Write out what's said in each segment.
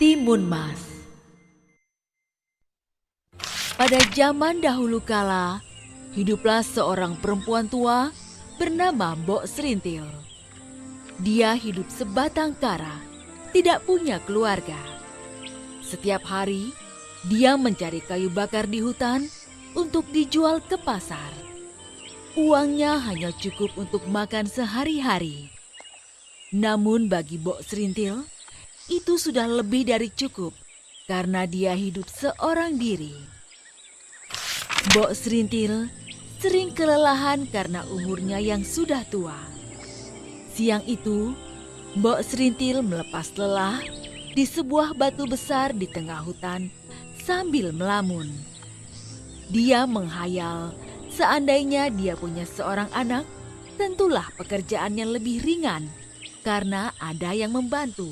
Timun Mas. Pada zaman dahulu kala, hiduplah seorang perempuan tua bernama Mbok Serintil. Dia hidup sebatang kara, tidak punya keluarga. Setiap hari, dia mencari kayu bakar di hutan untuk dijual ke pasar. Uangnya hanya cukup untuk makan sehari-hari. Namun bagi Mbok Serintil, itu sudah lebih dari cukup karena dia hidup seorang diri. Mbok Serintil sering kelelahan karena umurnya yang sudah tua. Siang itu, Mbok Serintil melepas lelah di sebuah batu besar di tengah hutan sambil melamun. Dia menghayal seandainya dia punya seorang anak, tentulah pekerjaannya lebih ringan karena ada yang membantu.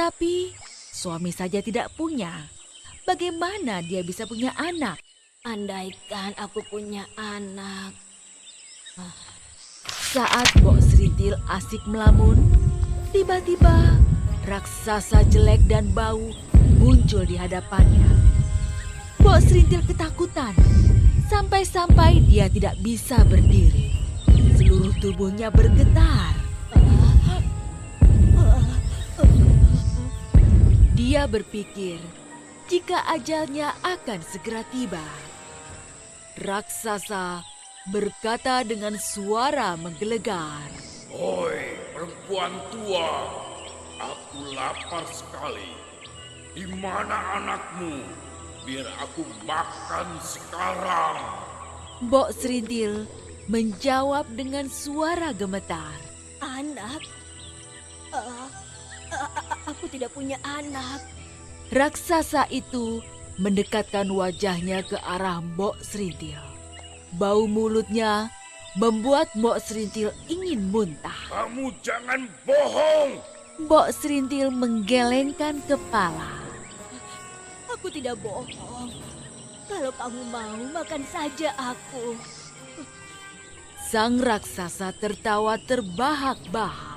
Tapi suami saja tidak punya. Bagaimana dia bisa punya anak? Andaikan aku punya anak. Saat Mbok Serintil asik melamun, tiba-tiba raksasa jelek dan bau muncul di hadapannya. Mbok Serintil ketakutan, sampai-sampai dia tidak bisa berdiri. Seluruh tubuhnya bergetar. Dia berpikir jika ajalnya akan segera tiba. Raksasa berkata dengan suara menggelegar. Oi, perempuan tua, aku lapar sekali. Di mana anakmu? Biar aku makan sekarang. Mbok Serintil menjawab dengan suara gemetar. Anak? Aku tidak punya anak. Raksasa itu mendekatkan wajahnya ke arah Mbok Serintil. Bau mulutnya membuat Mbok Serintil ingin muntah. Kamu jangan bohong. Mbok Serintil menggelengkan kepala. Aku tidak bohong. Kalau kamu mau, makan saja aku. Sang raksasa tertawa terbahak-bahak.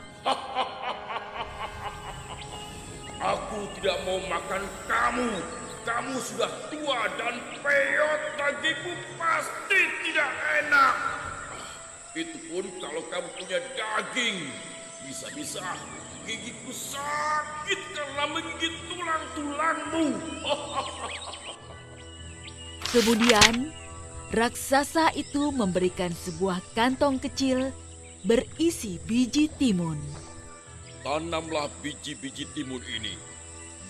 Aku tidak mau makan kamu. Kamu sudah tua dan peyot, bagiku pasti tidak enak. Itu pun kalau kamu punya daging. Bisa-bisa gigiku sakit karena menggigit tulang-tulangmu. Kemudian, raksasa itu memberikan sebuah kantong kecil berisi biji timun. Tanamlah biji-biji timun ini.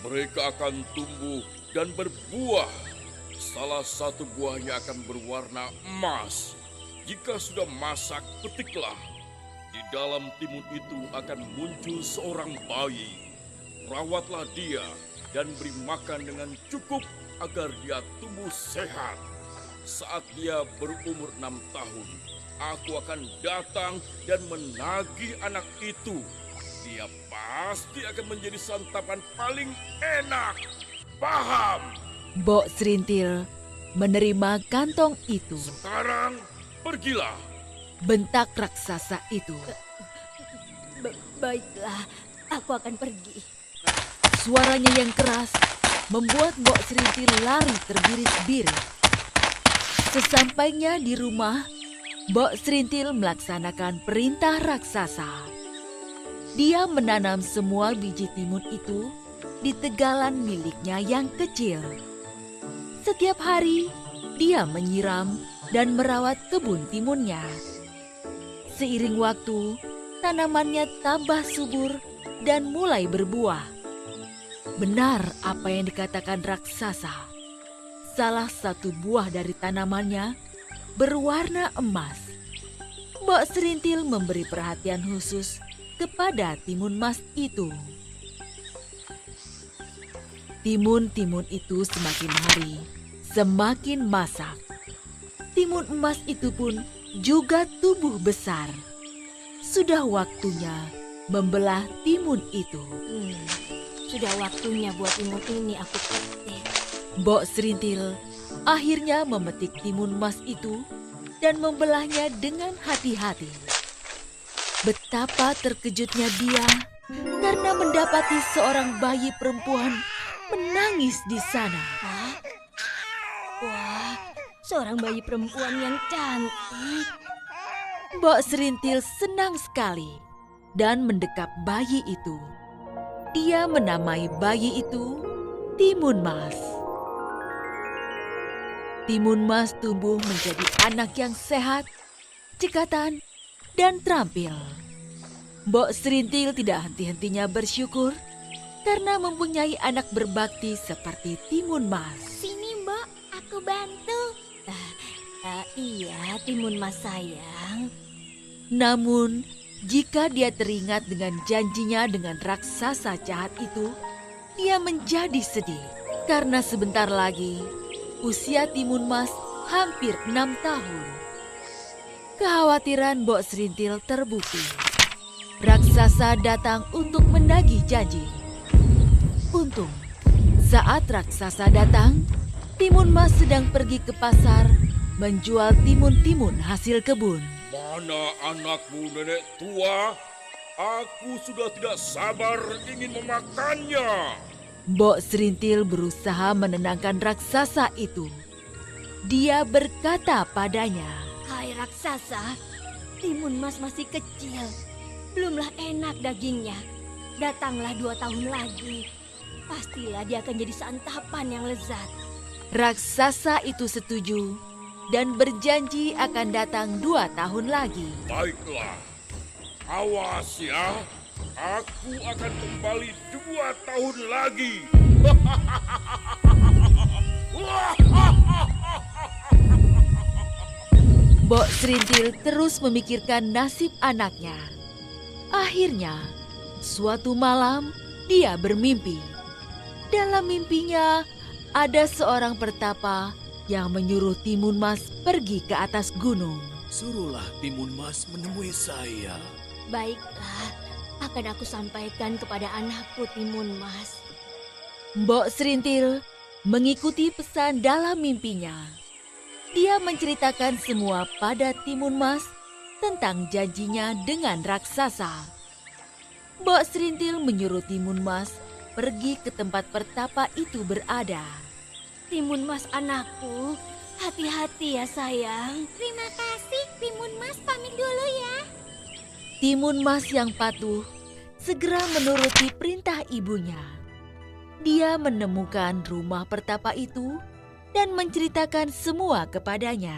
Mereka akan tumbuh dan berbuah. Salah satu buahnya akan berwarna emas. Jika sudah masak, petiklah. Di dalam timun itu akan muncul seorang bayi. Rawatlah dia dan beri makan dengan cukup agar dia tumbuh sehat. Saat dia berumur 6 tahun, aku akan datang dan menagih anak itu. Dia pasti akan menjadi santapan paling enak. Paham? Mbok Serintil menerima kantong itu. Sekarang pergilah. Bentak raksasa itu. Baiklah, aku akan pergi. Suaranya yang keras membuat Mbok Serintil lari terbirit-birit. Sesampainya di rumah, Mbok Serintil melaksanakan perintah raksasa. Dia menanam semua biji timun itu di tegalan miliknya yang kecil. Setiap hari, dia menyiram dan merawat kebun timunnya. Seiring waktu, tanamannya tambah subur dan mulai berbuah. Benar apa yang dikatakan raksasa. Salah satu buah dari tanamannya berwarna emas. Mbok Serintil memberi perhatian khusus kepada timun emas itu. Timun-timun itu semakin hari semakin masak. Timun emas itu pun juga tumbuh besar. Sudah waktunya membelah timun itu. Sudah waktunya buat timun ini aku petik. Mbok Serintil akhirnya memetik timun emas itu dan membelahnya dengan hati-hati. Betapa terkejutnya dia karena mendapati seorang bayi perempuan menangis di sana. Hah? Wah, seorang bayi perempuan yang cantik. Mbok Serintil senang sekali dan mendekap bayi itu. Dia menamai bayi itu Timun Mas. Timun Mas tumbuh menjadi anak yang sehat, cekatan, dan terampil. Mbok Serintil tidak henti-hentinya bersyukur karena mempunyai anak berbakti seperti Timun Mas. Sini Mbok, aku bantu. Iya, Timun Mas sayang. Namun, jika dia teringat dengan janjinya dengan raksasa jahat itu, dia menjadi sedih karena sebentar lagi usia Timun Mas hampir 6 tahun. Kekhawatiran Mbok Serintil terbukti. Raksasa datang untuk menagih janji. Untung, saat raksasa datang, Timun Mas sedang pergi ke pasar menjual timun-timun hasil kebun. Mana anakmu, nenek tua? Aku sudah tidak sabar ingin memakannya. Mbok Serintil berusaha menenangkan raksasa itu. Dia berkata padanya, Hai raksasa, Timun Mas masih kecil. Belumlah enak dagingnya. Datanglah 2 tahun lagi. Pastilah dia akan jadi santapan yang lezat. raksasa itu setuju dan berjanji akan datang 2 tahun lagi. Baiklah, awas ya. Aku akan kembali 2 tahun lagi. Mbok Serintil terus memikirkan nasib anaknya. Akhirnya, suatu malam dia bermimpi. Dalam mimpinya, ada seorang pertapa yang menyuruh Timun Mas pergi ke atas gunung. Suruhlah Timun Mas menemui saya. Baiklah, akan aku sampaikan kepada anakku Timun Mas. Mbok Serintil mengikuti pesan dalam mimpinya. Dia menceritakan semua pada Timun Mas tentang janjinya dengan raksasa. Mbok Serintil menyuruh Timun Mas pergi ke tempat pertapa itu berada. Timun Mas anakku, hati-hati ya sayang. Terima kasih, Timun Mas pamit dulu ya. Timun Mas yang patuh segera menuruti perintah ibunya. Dia menemukan rumah pertapa itu dan menceritakan semua kepadanya.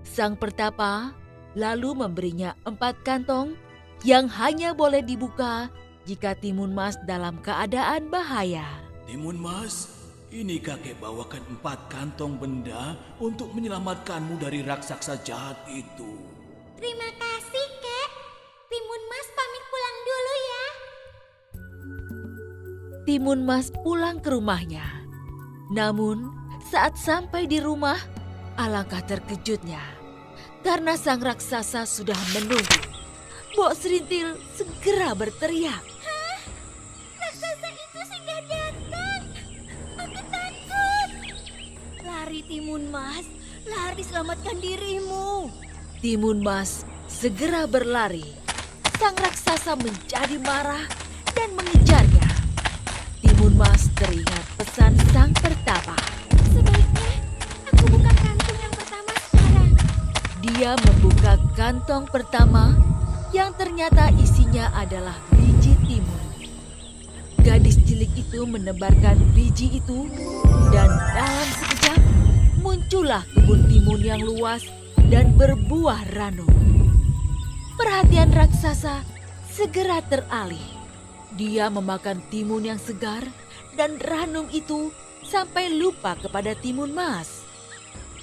Sang pertapa lalu memberinya 4 kantong yang hanya boleh dibuka jika Timun Mas dalam keadaan bahaya. Timun Mas, ini kakek bawakan 4 kantong benda untuk menyelamatkanmu dari raksasa jahat itu. Terima kasih, Kek. Timun Mas pamit pulang dulu ya. Timun Mas pulang ke rumahnya. Namun, saat sampai di rumah, alangkah terkejutnya karena sang raksasa sudah menunggu. Mbok Serintil segera berteriak. Raksasa itu sudah datang. Aku takut. Lari Timun Mas, lari selamatkan dirimu. Timun Mas segera berlari. Sang raksasa menjadi marah dan mengejarnya. Timun Mas teringat pesan sang pertapa. Sebaiknya aku buka kantung yang pertama sekarang. Dia membuka kantong pertama yang ternyata isinya adalah biji timun. Gadis cilik itu menebarkan biji itu dan dalam sekejap muncullah kebun timun yang luas dan berbuah ranum. Perhatian raksasa segera teralih. Dia memakan timun yang segar dan ranum itu sampai lupa kepada Timun Mas.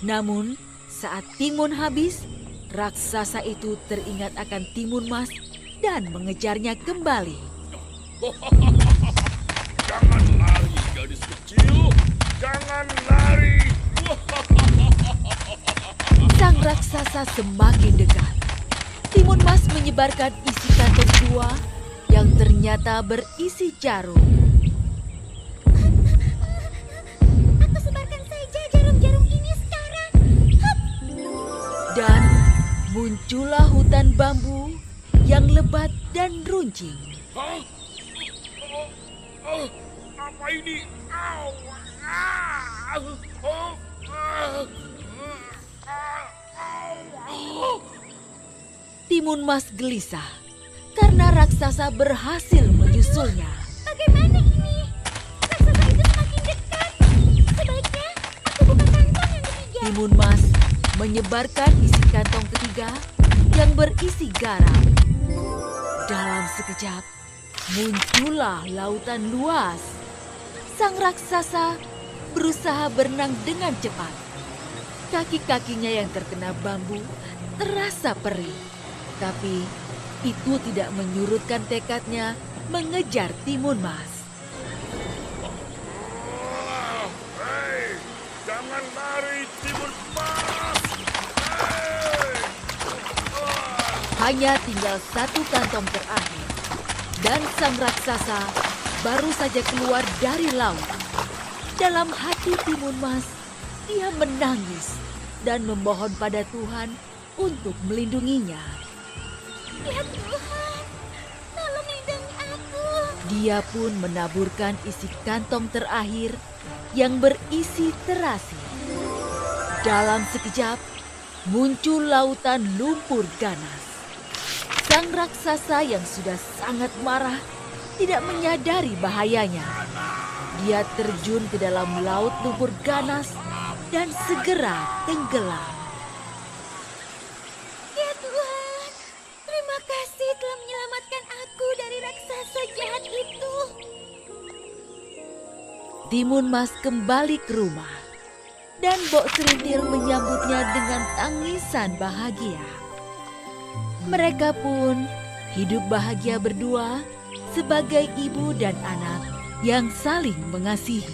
Namun saat timun habis, raksasa itu teringat akan Timun Mas dan mengejarnya kembali. Jangan lari, gadis kecil. Jangan lari. Sang raksasa semakin dekat. Timun Mas menyebarkan isi kantong kedua yang ternyata berisi jarum. Aku sebarkan saja jarum-jarum ini sekarang. Hup. Dan muncullah hutan bambu yang lebat dan runcing. Hah? Apa ini? Au! Ah! Oh! Timun Mas gelisah karena raksasa berhasil menyusulnya. Bagaimana ini? Raksasa itu semakin dekat. Sebaiknya aku buka kantong yang ketiga. Timun Mas menyebarkan isi kantong ketiga yang berisi garam. Dalam sekejap, muncullah lautan luas. Sang raksasa berusaha berenang dengan cepat. Kaki-kakinya yang terkena bambu terasa perih. Tapi itu tidak menyurutkan tekadnya mengejar Timun Mas. Hei, jangan lari Timun Mas! Hei! Hanya tinggal satu kantong terakhir. Dan sang raksasa baru saja keluar dari laut. Dalam hati Timun Mas, dia menangis dan memohon pada Tuhan untuk melindunginya. Ya Tuhan, tolong lindungi aku. Dia pun menaburkan isi kantong terakhir yang berisi terasi. Dalam sekejap, muncul lautan lumpur ganas. Sang raksasa yang sudah sangat marah tidak menyadari bahayanya. Dia terjun ke dalam laut lumpur ganas dan segera tenggelam. Ya Tuhan, terima kasih telah menyelamatkan aku dari raksasa jahat itu. Timun Mas kembali ke rumah dan Mbok Serintil menyambutnya dengan tangisan bahagia. Mereka pun hidup bahagia berdua sebagai ibu dan anak yang saling mengasihi.